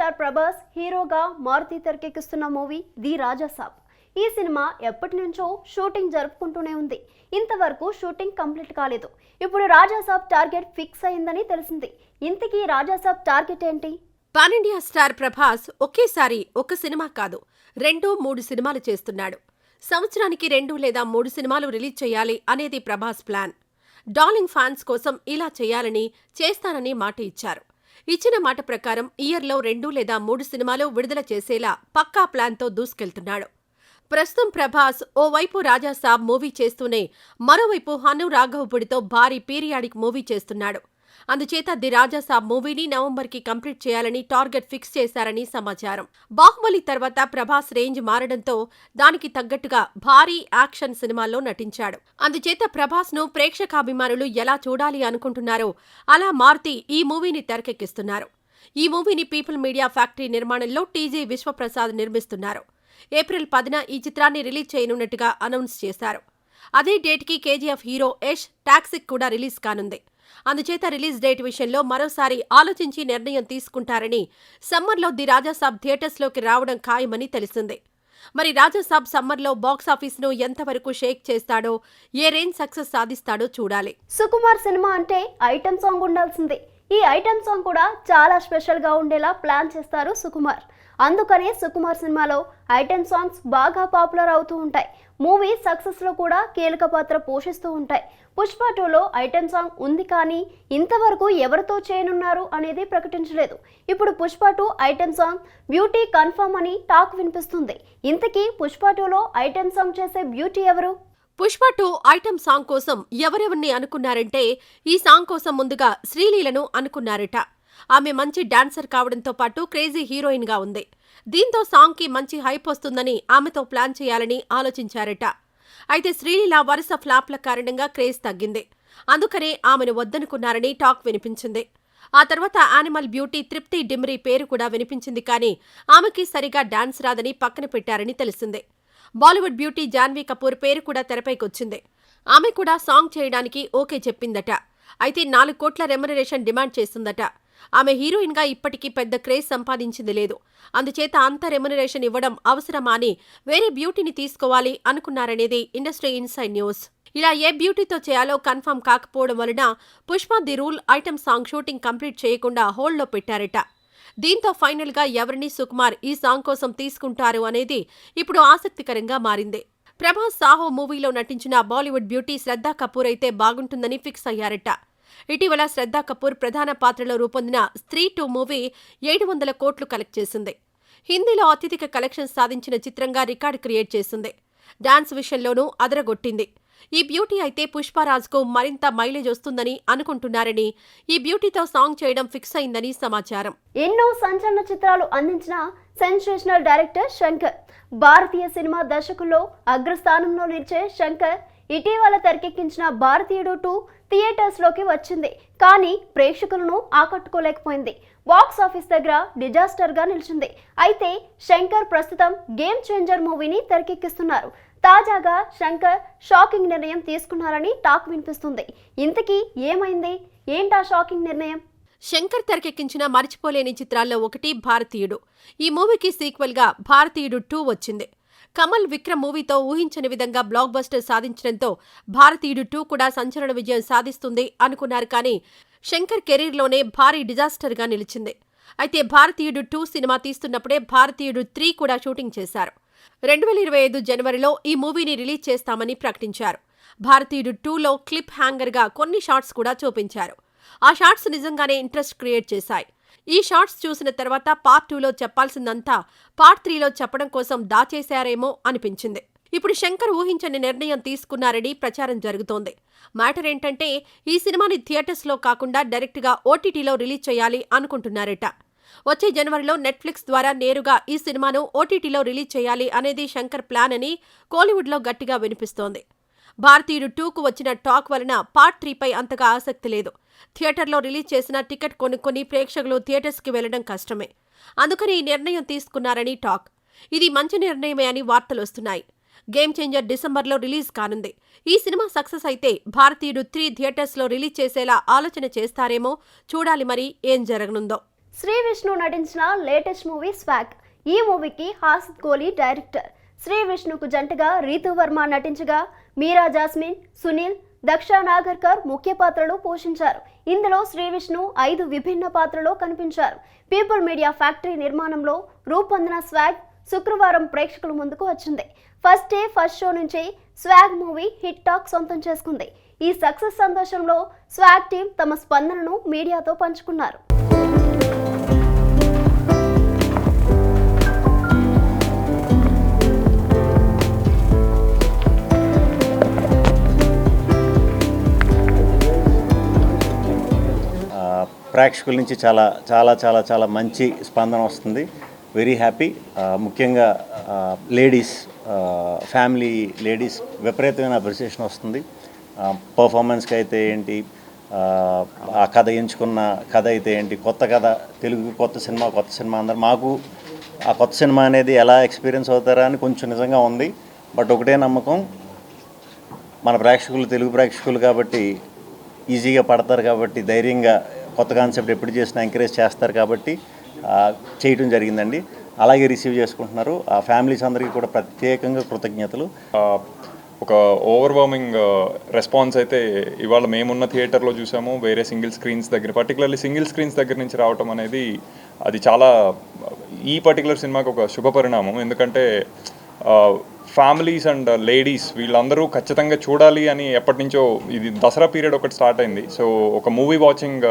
Star Prabhas హీరోగా Maruti తెరకెక్కిస్తున్న movie the Raja Saab. ఈ cinema ఎప్పటి నుంచో షూటింగ్ జరుపుకుంటూనే ఉంది. ఇంతవరకు షూటింగ్ కంప్లీట్ కాలేదు. ఇప్పుడు రాజాసాబ్ టార్గెట్ ఫిక్స్ అయిందని తెలిసింది. ఇంతకీ రాజాసాబ్ టార్గెట్ ఏంటి? పాన్ ఇండియా స్టార్ ప్రభాస్ ఒకేసారి ఒక సినిమా కాదు, 2-3 సినిమాలు చేస్తున్నాడు. సంవత్సరానికి 2 లేదా 3 సినిమాలు రిలీజ్ చేయాలి అనేది ప్రభాస్ ప్లాన్. డార్లింగ్ ఫ్యాన్స్ కోసం ఇలా చేయాలని, చేస్తానని మాట ఇచ్చారు. ఇచ్చిన మాట ప్రకారం ఇయర్లో 2 లేదా 3 సినిమాలు విడుదల చేసేలా పక్కా ప్లాన్తో దూసుకెళ్తున్నాడు. ప్రస్తుతం ప్రభాస్ ఓవైపు రాజాసాబ్ మూవీ చేస్తూనే మరోవైపు హను రాఘవపుడితో భారీ పీరియాడిక్ మూవీ చేస్తున్నాడు. అందుచేత ది రాజాసాబ్ మూవీని నవంబర్కి కంప్లీట్ చేయాలని టార్గెట్ ఫిక్స్ చేశారని సమాచారం. బాహుబలి తర్వాత ప్రభాస్ రేంజ్ మారడంతో దానికి తగ్గట్టుగా భారీ యాక్షన్ సినిమాల్లో నటించాడు. అందుచేత ప్రభాస్ను ప్రేక్షకాభిమానులు ఎలా చూడాలి అనుకుంటున్నారో అలా మారుతి ఈ మూవీని తెరకెక్కిస్తున్నారు. ఈ మూవీని పీపుల్ మీడియా ఫ్యాక్టరీ నిర్మాణంలో టీజీ విశ్వప్రసాద్ నిర్మిస్తున్నారు. ఏప్రిల్ 10న ఈ చిత్రాన్ని రిలీజ్ చేయనున్నట్టుగా అనౌన్స్ చేశారు. అదే డేట్కి కేజీఎఫ్ హీరో యష్ టాక్సిక్ కూడా రిలీజ్ కానుంది. అందుచేత రిలీజ్ డేట్ విషయంలో మరోసారి ఆలోచించి నిర్ణయం తీసుకుంటారని, సమ్మర్లో ది రాజాసాబ్ థియేటర్స్లోకి రావడం ఖాయమని తెలిసింది. మరి రాజాసాబ్ సమ్మర్లో బాక్సాఫీస్ను ఎంతవరకు షేక్ చేస్తాడో, ఏ రేంజ్ సక్సెస్ సాధిస్తాడో చూడాలి. సుకుమార్ సినిమా అంటే ఐటమ్ సాంగ్ ఉండాల్సిందే. ఈ ఐటమ్ సాంగ్ కూడా చాలా స్పెషల్గా ఉండేలా ప్లాన్ చేస్తారు సుకుమార్. అందుకనే సుకుమార్ సినిమాలో ఐటమ్ సాంగ్స్ బాగా పాపులర్ అవుతూ ఉంటాయి. మూవీ సక్సెస్లో కూడా కీలక పాత్ర పోషిస్తూ ఉంటాయి. పుష్ప 2లో ఐటమ్ సాంగ్ ఉంది, కానీ ఇంతవరకు ఎవరితో చేయనున్నారు అనేది ప్రకటించలేదు. ఇప్పుడు Pushpa 2 item song beauty confirm అని టాక్ వినిపిస్తుంది. ఇంతకీ పుష్ప 2లో ఐటమ్ సాంగ్ చేసే బ్యూటీ ఎవరు? పుష్ప 2 ఐటమ్ సాంగ్ కోసం ఎవరెవరిని అనుకున్నారంటే, ఈ సాంగ్ కోసం ముందుగా శ్రీలీలను అనుకున్నారట. ఆమె మంచి డాన్సర్ కావడంతో పాటు క్రేజీ హీరోయిన్గా ఉంది. దీంతో సాంగ్కి మంచి హైప్ వస్తుందని ఆమెతో ప్లాన్ చేయాలని ఆలోచించారట. అయితే శ్రీలీల వరుస ఫ్లాప్ల కారణంగా క్రేజ్ తగ్గింది. అందుకనే ఆమెను వద్దనుకున్నారని టాక్ వినిపించింది. ఆ తర్వాత యానిమల్ బ్యూటీ తృప్తి డిమ్రీ పేరు కూడా వినిపించింది, కానీ ఆమెకి సరిగా డాన్స్ రాదని పక్కన పెట్టారని తెలిసింది. బాలీవుడ్ బ్యూటీ జాన్వీ కపూర్ పేరు కూడా తెరపైకొచ్చింది. ఆమె కూడా సాంగ్ చేయడానికి ఓకే చెప్పిందట. అయితే 4 కోట్ల రెమ్యునరేషన్ డిమాండ్ చేస్తుందట. ఆమె హీరోయిన్గా ఇప్పటికీ పెద్ద క్రేజ్ సంపాదించింది లేదు. అందుచేత అంత రెమ్యునరేషన్ ఇవ్వడం అవసరమా అని వేరే బ్యూటీని తీసుకోవాలి అనుకున్నారనేది ఇండస్ట్రీ ఇన్సైడ్ న్యూస్. ఇలా ఏ బ్యూటీతో చేయాలో కన్ఫర్మ్ కాకపోవడం వలన Pushpa the rule item song shooting complete చేయకుండా హోల్డ్లో పెట్టారట. దీంతో ఫైనల్గా ఎవరిని సుకుమార్ ఈ సాంగ్ కోసం తీసుకుంటారు అనేది ఇప్పుడు ఆసక్తికరంగా మారింది. ప్రభాస్ సాహో మూవీలో నటించిన బాలీవుడ్ బ్యూటీ శ్రద్ధా కపూర్ అయితే బాగుంటుందని ఫిక్స్ అయ్యారట. ఇటీవల శ్రద్ధా కపూర్ ప్రధాన పాత్రలో రూపొందిన స్త్రీ 2 మూవీ 700 కోట్లు కలెక్ట్ చేసింది. హిందీలో అత్యధిక కలెక్షన్స్ సాధించిన చిత్రంగా రికార్డు క్రియేట్ చేసింది. డాన్స్ విషయంలోనూ అదరగొట్టింది. ఈ బ్యూటీ అయితే పుష్పరాజ్కు మరింత మైలేజ్ వస్తుందని అనుకుంటున్నారని, ఈ బ్యూటీతో సాంగ్ చేయడం ఫిక్స్ అయిందని సమాచారం. ఎన్నో సంచలన చిత్రాలు అందించిన సెన్సేషనల్ డైరెక్టర్ శంకర్, భారతీయ సినిమా దర్శకుల్లో అగ్రస్థానంలో నిలిచే శంకర్ ఇటీవల తెరకెక్కించిన భారతీయుడు 2 థియేటర్స్లోకి వచ్చింది, కానీ ప్రేక్షకులను ఆకట్టుకోలేకపోయింది. బాక్స్ ఆఫీస్ దగ్గర డిజాస్టర్గా నిలిచింది. అయితే శంకర్ ప్రస్తుతం గేమ్ చేంజర్ మూవీని తెరకెక్కిస్తున్నారు. తాజాగా శంకర్ షాకింగ్ నిర్ణయం తీసుకున్నారని టాక్ వినిపిస్తుంది. ఇంతకీ ఏమైంది? ఏంటా షాకింగ్ నిర్ణయం? శంకర్ తెరకెక్కించిన మరిచిపోలేని చిత్రాల్లో ఒకటి భారతీయుడు. ఈ మూవీకి సీక్వెల్గా భారతీయుడు 2 వచ్చింది. కమల్ విక్రమ్ మూవీతో ఊహించని విధంగా బ్లాక్ బస్టర్ సాధించడంతో భారతీయుడు 2 కూడా సంచలన విజయం సాధిస్తుంది అనుకున్నారు, కానీ శంకర్ కెరీర్లోనే భారీ డిజాస్టర్గా నిలిచింది. అయితే భారతీయుడు 2 సినిమా తీస్తున్నప్పుడే భారతీయుడు 3 కూడా షూటింగ్ చేశారు. 2025 జనవరిలో ఈ మూవీని రిలీజ్ చేస్తామని ప్రకటించారు. భారతీయుడు 2లో క్లిప్ హ్యాంగర్గా కొన్ని షాట్స్ కూడా చూపించారు. ఆ షాట్స్ నిజంగానే ఇంట్రెస్ట్ క్రియేట్ చేశాయి. ఈ షాట్స్ చూసిన తర్వాత పార్ట్ 2లో చెప్పాల్సిందంతా పార్ట్ 3లో చెప్పడం కోసం దాచేశారేమో అనిపించింది. ఇప్పుడు శంకర్ ఊహించని నిర్ణయం తీసుకున్నారని ప్రచారం జరుగుతోంది. మ్యాటర్ ఏంటంటే, ఈ సినిమాని థియేటర్స్లో కాకుండా డైరెక్ట్గా ఓటీటీలో రిలీజ్ చేయాలి అనుకుంటున్నారట. వచ్చే జనవరిలో నెట్ఫ్లిక్స్ ద్వారా నేరుగా ఈ సినిమాను ఓటీటీలో రిలీజ్ చేయాలి అనేది శంకర్ ప్లాన్ అని కోలీవుడ్లో గట్టిగా వినిపిస్తోంది. భారతీయుడు 2కు వచ్చిన టాక్ వలన పార్ట్ 3పై అంతగా ఆసక్తి లేదు. థియేటర్లో రిలీజ్ చేసిన టికెట్ కొనుక్కొని ప్రేక్షకులు థియేటర్స్కి వెళ్లడం కష్టమే. అందుకని ఈ నిర్ణయం తీసుకున్నారని టాక్. ఇది మంచి నిర్ణయమే అని వార్తలొస్తున్నాయి. గేమ్ చేంజర్ డిసెంబర్లో రిలీజ్ కానుంది. ఈ సినిమా సక్సెస్ అయితే భారతీయుడు 3 థియేటర్స్లో రిలీజ్ చేసేలా ఆలోచన చేస్తారేమో. చూడాలి మరి ఏం జరగనుందో. శ్రీ విష్ణు నటించిన లేటెస్ట్ మూవీ స్వాగ్. ఈ మూవీకి హాసిద్ కోహ్లీ డైరెక్టర్. శ్రీ విష్ణుకు జంటగా రీతు వర్మ నటించగా మీరా జాస్మిన్, సునీల్, దక్ష నాగర్కర్ ముఖ్య పాత్రలు పోషించారు. ఇందులో శ్రీ విష్ణు 5 విభిన్న పాత్రలో కనిపించారు. పీపుల్ మీడియా ఫ్యాక్టరీ నిర్మాణంలో రూపొందిన స్వాగ్ శుక్రవారం ప్రేక్షకుల ముందుకు వచ్చింది. ఫస్ట్ డే ఫస్ట్ షో నుంచి స్వాగ్ మూవీ హిట్ టాక్ సొంతం చేసుకుంది. ఈ సక్సెస్ సంతోషంలో స్వాగ్ టీం తమ స్పందనను మీడియాతో పంచుకున్నారు. ప్రేక్షకుల నుంచి చాలా చాలా చాలా చాలా మంచి స్పందన వస్తుంది. Very happy. ముఖ్యంగా లేడీస్, ఫ్యామిలీ లేడీస్ విపరీతమైన అప్రిసియేషన్ వస్తుంది. పర్ఫార్మెన్స్కి అయితే ఏంటి, ఆ కథ ఎంచుకున్న కథ అయితే ఏంటి, కొత్త కథ, తెలుగు కొత్త సినిమా అందరు మాకు ఆ కొత్త సినిమా అనేది ఎలా ఎక్స్పీరియన్స్ అవుతారా అని కొంచెం నిజంగా ఉంది. బట్ ఒకటే నమ్మకం, మన ప్రేక్షకులు తెలుగు ప్రేక్షకులు కాబట్టి ఈజీగా పడతారు, కాబట్టి ధైర్యంగా కొత్త కాన్సెప్ట్ ఎప్పుడు చేసినా ఎంకరేజ్ చేస్తారు కాబట్టి చేయటం జరిగిందండి. అలాగే రిసీవ్ చేసుకుంటున్నారు. ఆ ఫ్యామిలీస్ అందరికీ కూడా ప్రత్యేకంగా కృతజ్ఞతలు. ఒక ఓవర్వార్మింగ్ రెస్పాన్స్ అయితే ఇవాళ మేమున్న థియేటర్లో చూసాము. వేరే సింగిల్ స్క్రీన్స్ దగ్గర, పర్టికులర్లీ సింగిల్ స్క్రీన్స్ దగ్గర నుంచి రావటం అనేది అది చాలా ఈ పర్టికులర్ సినిమాకి ఒక శుభ పరిణామం. ఎందుకంటే ఫ్యామిలీస్ అండ్ లేడీస్ వీళ్ళందరూ ఖచ్చితంగా చూడాలి అని ఎప్పటి నుంచో, ఇది దసరా పీరియడ్ ఒకటి స్టార్ట్ అయింది. సో ఒక మూవీ వాచింగ్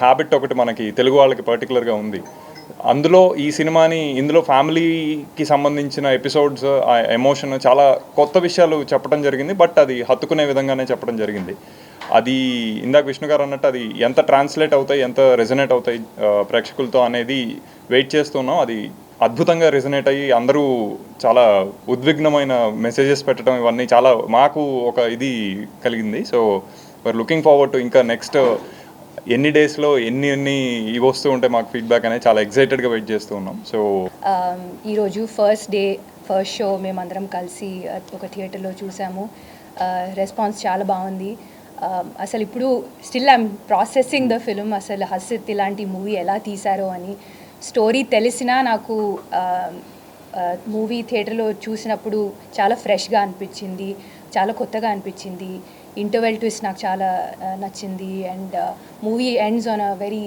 హ్యాబిట్ ఒకటి మనకి తెలుగు వాళ్ళకి పర్టికులర్గా ఉంది. అందులో ఈ సినిమాని, ఇందులో ఫ్యామిలీకి సంబంధించిన ఎపిసోడ్స్, ఆ ఎమోషన్, చాలా కొత్త విషయాలు చెప్పడం జరిగింది. బట్ అది హత్తుకునే విధంగానే చెప్పడం జరిగింది. అది ఇందాక విష్ణు గారు అన్నట్టు అది ఎంత ట్రాన్స్లేట్ అవుతాయి, ఎంత రెజనేట్ అవుతాయి ప్రేక్షకులతో అనేది వెయిట్ చేస్తున్నాం. అది అద్భుతంగా రెజనేట్ అయ్యి అందరూ చాలా ఉద్విగ్నమైన మెసేజెస్ పెట్టడం, ఇవన్నీ చాలా మాకు ఒక ఇది కలిగింది. So we are looking forward to ఇంకా నెక్స్ట్ ఎన్ని డేస్లో ఎన్ని ఇవి వస్తూ ఉంటే మాకు ఫీడ్బ్యాక్ అనేది చాలా ఎక్సైటెడ్గా వెయిట్ చేస్తూ ఉన్నాం. సో ఈరోజు ఫస్ట్ డే ఫస్ట్ షో మేమందరం కలిసి ఒక థియేటర్లో చూసాము. రెస్పాన్స్ చాలా బాగుంది. అసలు ఇప్పుడు still I'm processing the film. అసలు హసిత్ ఇలాంటి మూవీ ఎలా తీశారో అని. స్టోరీ తెలిసినా నాకు మూవీ థియేటర్లో చూసినప్పుడు చాలా ఫ్రెష్గా అనిపించింది, చాలా కొత్తగా అనిపించింది. ఇంటర్వెల్ ట్విస్ట్ నాకు చాలా నచ్చింది. And movie ends on a very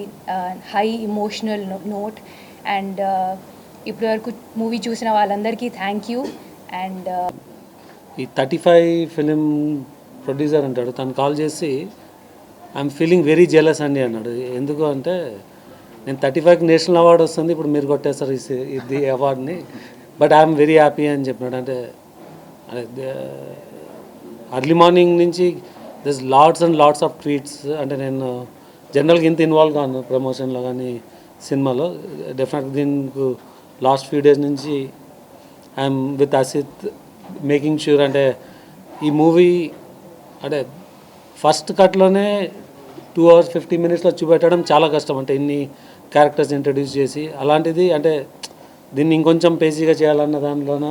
high emotional note. And ఇప్పటి వరకు మూవీ చూసిన వాళ్ళందరికీ థ్యాంక్ యూ. అండ్ ఈ 35 ఫిలిం ప్రొడ్యూసర్ అంటాడు, తను కాల్ చేసి ఐఎమ్ ఫీలింగ్ వెరీ జెలస్ అండి అన్నాడు. ఎందుకు అంటే, నేను 35కి నేషనల్ అవార్డు వస్తుంది, ఇప్పుడు మీరు కొట్టేస్తారు ఇది అవార్డుని, బట్ ఐఎమ్ వెరీ హ్యాపీ అని చెప్పినాడు. అంటే అర్లీ మార్నింగ్ నుంచి this lots and lots of tweets. అంటే నేను జనరల్గా ఇంత ఇన్వాల్వ్ కాను ప్రమోషన్లో కానీ సినిమాలో. డెఫినెట్గా దీనికి లాస్ట్ ఫ్యూ డేస్ నుంచి I'm with Asit making sure. అంటే ఈ మూవీ అంటే ఫస్ట్ కట్లోనే 2 hours 50 minutesలో చూపెట్టడం చాలా కష్టం. అంటే ఇన్ని క్యారెక్టర్స్ ఇంట్రడ్యూస్ చేసి, అలాంటిది అంటే దీన్ని ఇంకొంచెం పేజీగా చేయాలన్న దానిలోన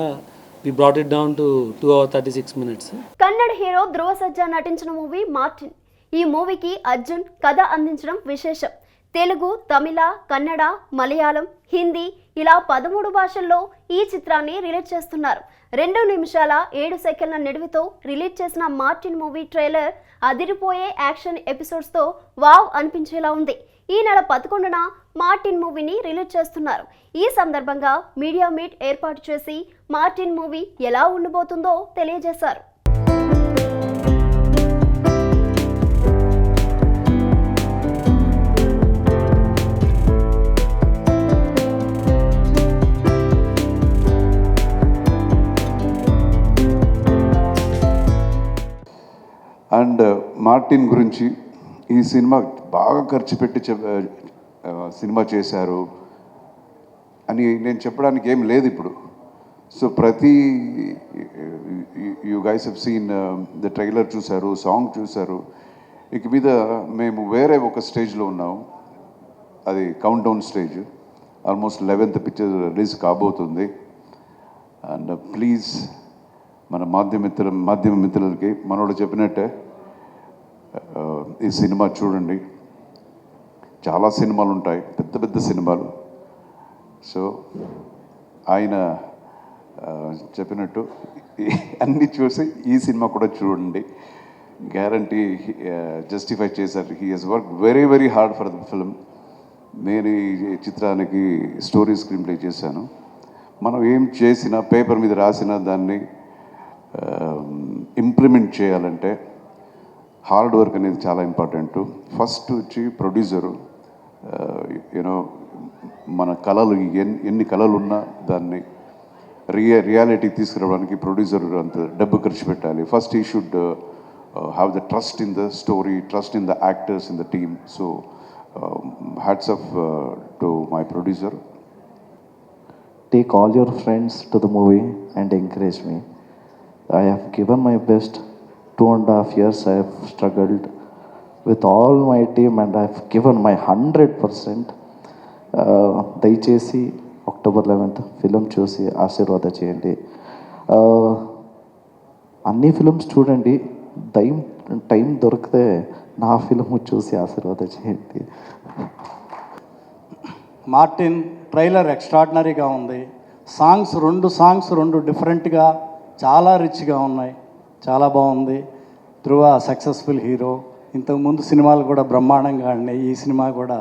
we brought it down to 2 hours 36 minutes. Kannada hero Dhruva సజ్జా నటించిన మూవీ మార్టిన్. ఈ మూవీకి అర్జున్ కథ అందించడం విశేషం. తెలుగు, తమిళ, కన్నడ, మలయాళం, హిందీ ఇలా 13 భాషల్లో ఈ చిత్రాన్ని రిలీజ్ చేస్తున్నారు. 2 నిమిషాల 7 సెకండ్ల నిడివితో రిలీజ్ చేసిన మార్టిన్ మూవీ ట్రైలర్ అదిరిపోయే యాక్షన్ ఎపిసోడ్స్తో వావ్ అనిపించేలా ఉంది. ఈ నెల 11న మార్టిన్ మూవీని రిలీజ్ చేస్తున్నారు. ఈ సందర్భంగా మీడియా మీట్ ఏర్పాటు చేసి మార్టిన్ మూవీ ఎలా ఉండబోతుందో తెలియజేశారు. అండ్ మార్టిన్ గురించి, ఈ సినిమా బాగా ఖర్చు పెట్టి సినిమా చేశారు అని నేను చెప్పడానికి ఏం లేదు ఇప్పుడు. సో ప్రతి you guys have seen the trailer చూశారు, సాంగ్ చూశారు. ఇక మీద మేము వేరే ఒక స్టేజ్లో ఉన్నాం. అది count down stage. Almost 11th picture release కాబోతుంది. అండ్ ప్లీజ్ మన మాధ్యమ మిత్రులకి మనోడు చెప్పినట్టే ఈ సినిమా చూడండి. చాలా సినిమాలు ఉంటాయి, పెద్ద పెద్ద సినిమాలు. సో ఆయన చెప్పినట్టు అన్నీ చూసి ఈ సినిమా కూడా చూడండి, గ్యారంటీ జస్టిఫై చేశారు. He has work very very hard for the film. నేను ఈ చిత్రానికి స్టోరీ స్క్రీన్ ప్లే చేశాను. మనం ఏం చేసినా, పేపర్ మీద రాసినా దాన్ని ఇంప్లిమెంట్ చేయాలంటే హార్డ్ వర్క్ అనేది చాలా ఇంపార్టెంట్. ఫస్ట్ వచ్చి ప్రొడ్యూసరు, యూనో మన కళలు ఎన్ని కళలు ఉన్నా దాన్ని రియాలిటీ తీసుకురావడానికి ప్రొడ్యూసర్ అంత డబ్బు ఖర్చు పెట్టాలి. ఫస్ట్ ఈ should have the trust in the story, trust in the actors, in the team. So hats off to my producer. Take all your friends to the movie and encourage me. I have given my best. 2.5 years I have struggled with all my team and I have given my 100%. దయచేసి October 11th film చూసి ఆశీర్వాద చేయండి. అన్ని films చూడండి, time దొరికితే నా film చూసి ఆశీర్వాద చేయండి. మార్టిన్ ట్రైలర్ ఎక్స్ట్రాడినరీగా ఉంది. రెండు సాంగ్స్ డిఫరెంట్గా చాలా రిచ్గా ఉన్నాయి, చాలా బాగుంది. ధ్రువ సక్సెస్ఫుల్ హీరో. ఇంతకుముందు సినిమాలు కూడా బ్రహ్మాండంగా ఆడినాయి. ఈ సినిమా కూడా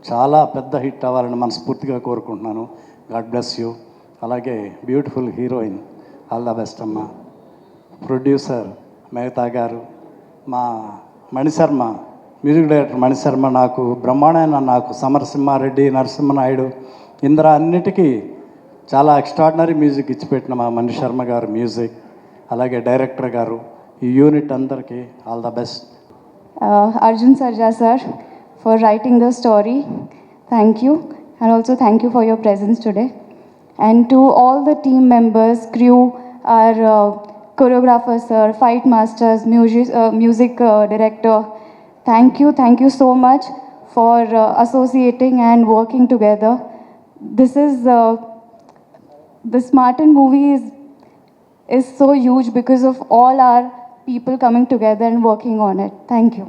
చాలా పెద్ద హిట్ అవ్వాలని మనస్ఫూర్తిగా కోరుకుంటున్నాను. God bless you. అలాగే beautiful heroine, all the best అమ్మ. ప్రొడ్యూసర్ మేఘతా గారు, మా మణిశర్మ, మ్యూజిక్ డైరెక్టర్ మణిశర్మ నాకు బ్రహ్మాండమైన, నాకు సమరసింహారెడ్డి, నరసింహనాయుడు, ఇంద్ర అన్నిటికీ చాలా ఎక్స్ట్రాడినరీ మ్యూజిక్ ఇచ్చిపెట్టిన మా మణిశర్మ గారు మ్యూజిక్, అలాగే డైరెక్టర్ గారు, ఈ యూనిట్ అందరికీ all the best. Arjun Sarja sir for writing the story. Thank you, and also thank you for your presence today. And to all the team members, crew, our choreographers sir, fight masters, music director, thank you so much for associating and working together. This Martin movie is so huge because of all our people coming together and working on it. Thank you.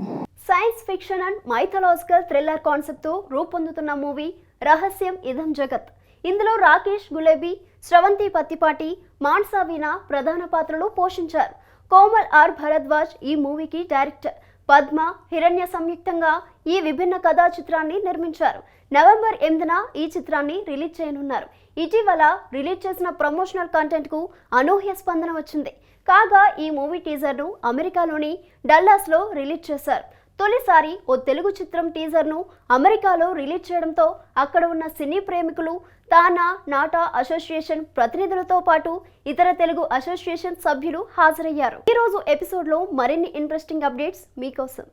Science fiction and mythological thriller కాన్సెప్ట్తో రూపొందుతున్న movie రహస్యం ఇదం జగత్. ఇందులో రాకేష్ గులేబీ, స్రవంతి పత్తిపాటి, మాన్సా వీణా ప్రధాన పాత్రలు పోషించారు. Komal are Bharadwaj ఈ మూవీకి డైరెక్టర్. పద్మ, హిరణ్య సంయుక్తంగా ఈ విభిన్న కథా చిత్రాన్ని నిర్మించారు. నవంబర్ 8న ఈ చిత్రాన్ని రిలీజ్ చేయనున్నారు. ఇటీవల రిలీజ్ చేసిన ప్రమోషనల్ కంటెంట్కు అనూహ్య స్పందన వచ్చింది. కాగా ఈ మూవీ టీజర్ను అమెరికాలోని డల్లాస్లో రిలీజ్ చేశారు. తొలిసారి ఓ తెలుగు చిత్రం టీజర్ను అమెరికాలో రిలీజ్ చేయడంతో అక్కడ ఉన్న సినీ ప్రేమికులు, తానా నాటా అసోసియేషన్ ప్రతినిధులతో పాటు ఇతర తెలుగు అసోసియేషన్ సభ్యులు హాజరయ్యారు. ఈరోజు ఎపిసోడ్లో మరిన్ని ఇంట్రెస్టింగ్ అప్డేట్స్ మీకోసం.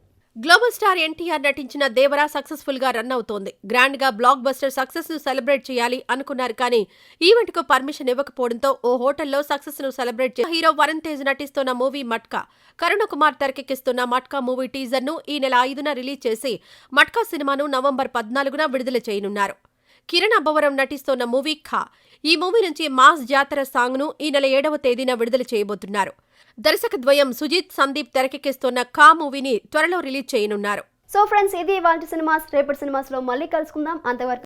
గ్లోబల్ స్టార్ ఎన్టీఆర్ నటించిన దేవరా సక్సెస్ఫుల్ గా రన్ అవుతోంది. గ్రాండ్ గా బ్లాక్ బస్టర్ సక్సెస్ ను సెలబ్రేట్ చేయాలి అనుకున్నారు కానీ ఈవెంట్ కు పర్మిషన్ ఇవ్వకపోవడంతో ఓ హోటల్లో సక్సెస్ ను సెలబ్రేట్ చేసి హీరో వరుణ్ తేజ్ నటిస్తున్న మూవీ మట్కా, కరుణ కుమార్ తెరకెక్కిస్తున్న మట్కా మూవీ టీజర్ ను ఈ నెల 5న రిలీజ్ చేసి మట్కా సినిమాను నవంబర్ 14న విడుదల చేయనున్నారు. కిరణ్ అబ్బవరం నటిస్తోన్న మూవీ ఖా, ఈ మూవీ నుంచి మాస్ జాతర సాంగ్ ను ఈ నెల 7వ తేదీన విడుదల చేయబోతున్నారు. దర్శకద్వయం సుజిత్ సందీప్ తెరకెక్కిస్తున్న ఖా మూవీని త్వరలో రిలీజ్ చేయనున్నారు. సో ఫ్రెండ్స్, ఇది ఇవాల్టి సినిమాస్. రేపటి సినిమాస్ లో మళ్ళీ కలుసుకుందాం. అంతవరకు